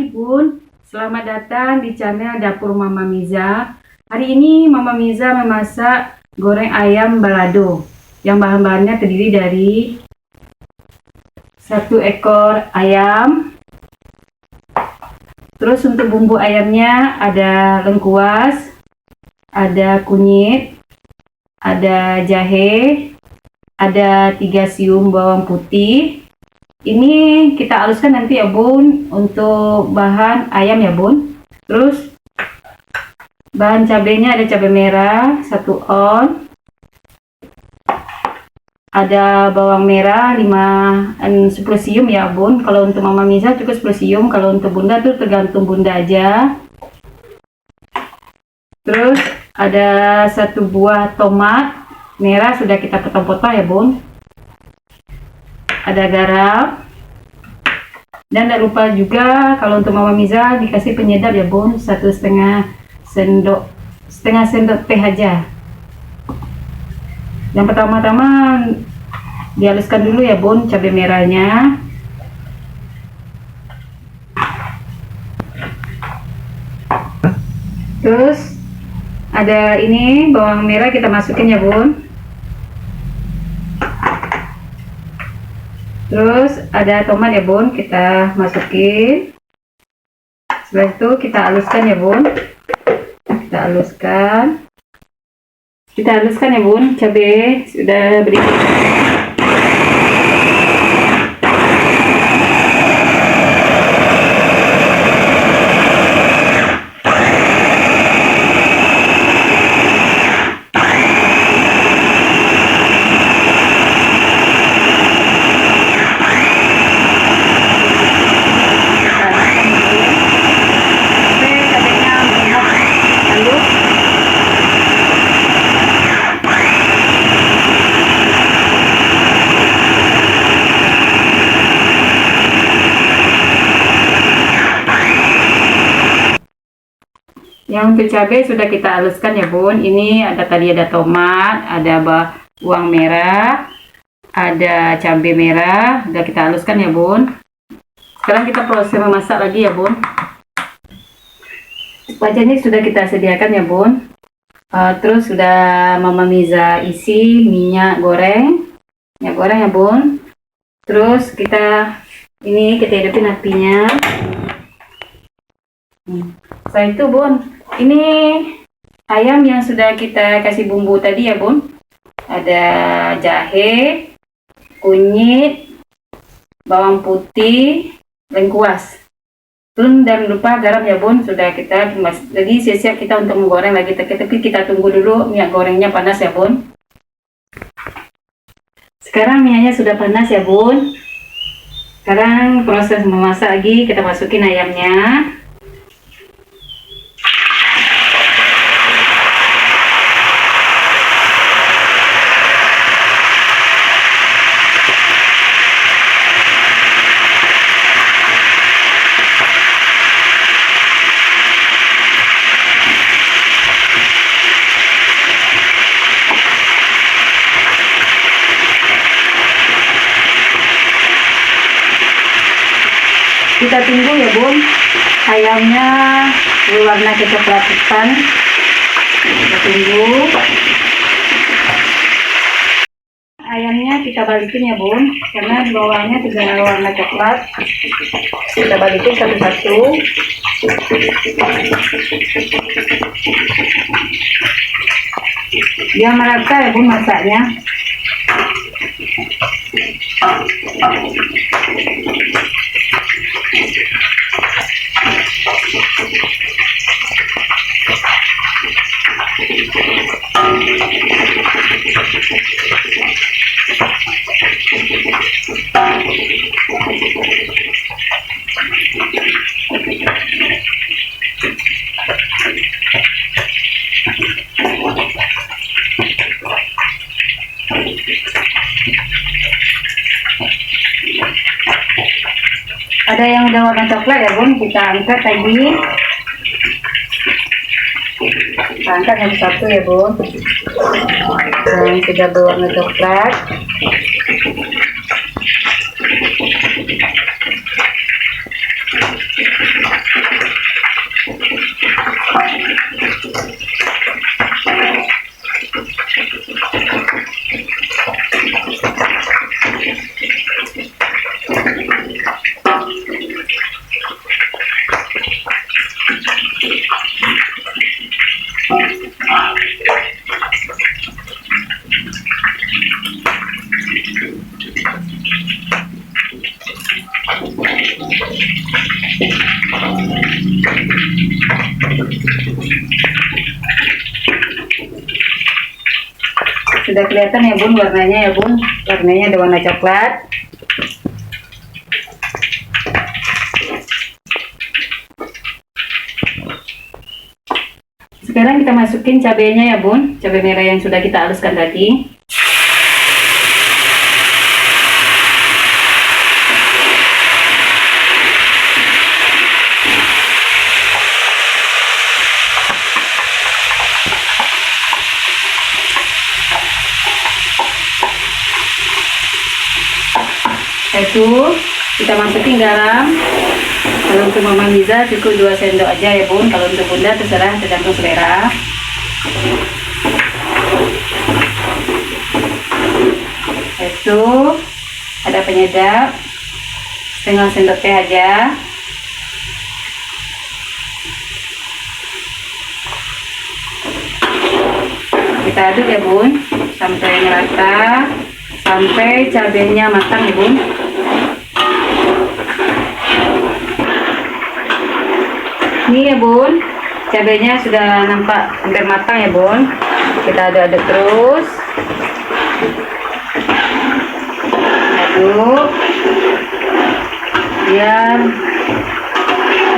pagi Bun, selamat datang di channel Dapur Mama Miza. Hari ini Mama Miza memasak goreng ayam balado yang bahan-bahannya terdiri dari 1 ekor ayam. Terus untuk bumbu ayamnya ada lengkuas, ada kunyit, ada jahe, ada 3 siung bawang putih. Ini kita haluskan nanti ya Bun, untuk bahan ayam ya Bun. Terus bahan cabenya ada cabai merah 1 on, ada bawang merah 10 siung ya Bun. Kalau untuk Mama Miza cukup 10 siung, kalau untuk Bunda tuh tergantung Bunda aja. Terus ada 1 buah tomat merah sudah kita potong-potong ya Bun. Ada garam, dan tidak lupa juga kalau untuk Mama Miza dikasih penyedap ya Bun, 1,5 sendok teh aja. Yang pertama-tama dihaluskan dulu ya Bun cabai merahnya. Terus ada ini bawang merah kita masukin ya Bun. Terus ada tomat ya Bun, kita masukin. Setelah itu kita haluskan ya Bun. Kita haluskan ya Bun, cabai sudah berisi. Yang untuk cabai sudah kita haluskan ya Bun. Ini tadi ada tomat, ada bawang merah, ada cabai merah, sudah kita haluskan ya Bun. Sekarang kita proses memasak lagi ya Bun. Wajannya sudah kita sediakan ya Bun. Terus sudah Mama Miza isi minyak goreng ya Bun. Terus kita hidupin apinya. Setelah itu Bun, ini ayam yang sudah kita kasih bumbu tadi ya Bun. Ada jahe, kunyit, bawang putih, lengkuas. Dan lupa garam ya Bun, sudah kita jadi siap-siap kita untuk menggoreng lagi. Tapi kita tunggu dulu minyak gorengnya panas ya Bun. Sekarang minyaknya sudah panas ya Bun. Sekarang proses memasak lagi, kita masukin ayamnya. Kita tunggu ya Bun, ayamnya berwarna kecoklatan. Kita tunggu. Ayamnya kita balikin ya Bun, karena di bawahnya sudah warna coklat. Kita balikin satu-satu. Dia merata ya Bun masaknya. Ada yang udah warna coklat ya Bun, kita angkat tadi. Kita angkat yang satu ya Bun, yang sudah berwarna coklat. Sudah kelihatan ya bun warnanya ya bun, warnanya ada warna coklat. Sekarang kita masukin cabenya ya bun, cabai merah yang sudah kita haluskan tadi. Itu kita masukin garam. Kalau untuk Mama Miza cukup 2 sendok aja ya bun, kalau untuk bunda terserah, tergantung selera. Itu ada penyedap setengah sendok teh aja. Kita aduk ya bun sampai merata, sampai cabenya matang ya bun. Ini ya bun, cabenya sudah nampak hampir matang ya bun. Kita aduk-aduk terus, aduk biar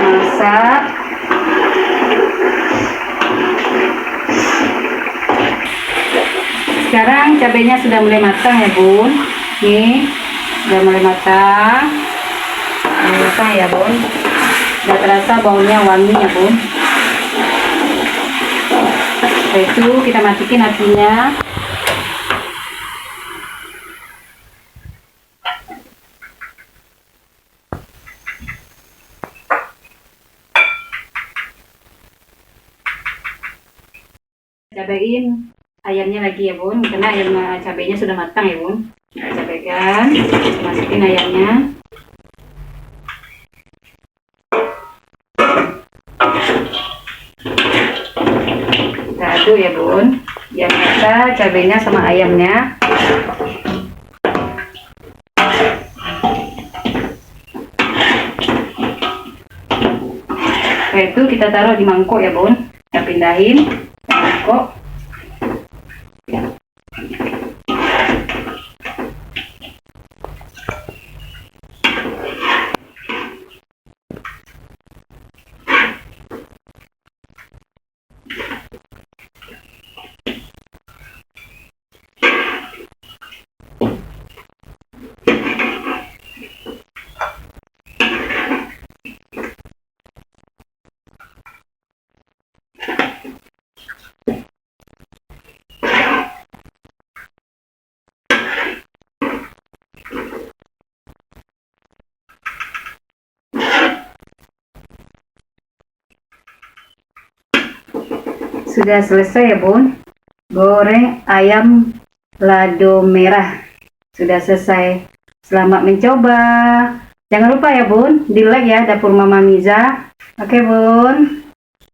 masak. Sekarang cabenya sudah mulai matang ya bun. Nih sudah mulai matang, ya bun. Sudah terasa baunya wangi ya bun. Setelah itu kita matikan apinya. Cabain ayamnya lagi ya bun, karena ayam cabenya sudah matang ya bun. Kita cabaikan, masukin ayamnya. Kita aduk ya bun, biar merata cabenya sama ayamnya. Setelah itu kita taruh di mangkok ya bun, kita pindahin ke mangkok. Sudah selesai ya bun, goreng ayam lado merah. Sudah selesai. Selamat mencoba. Jangan lupa ya bun, di like ya dapur Mama Miza. Oke bun.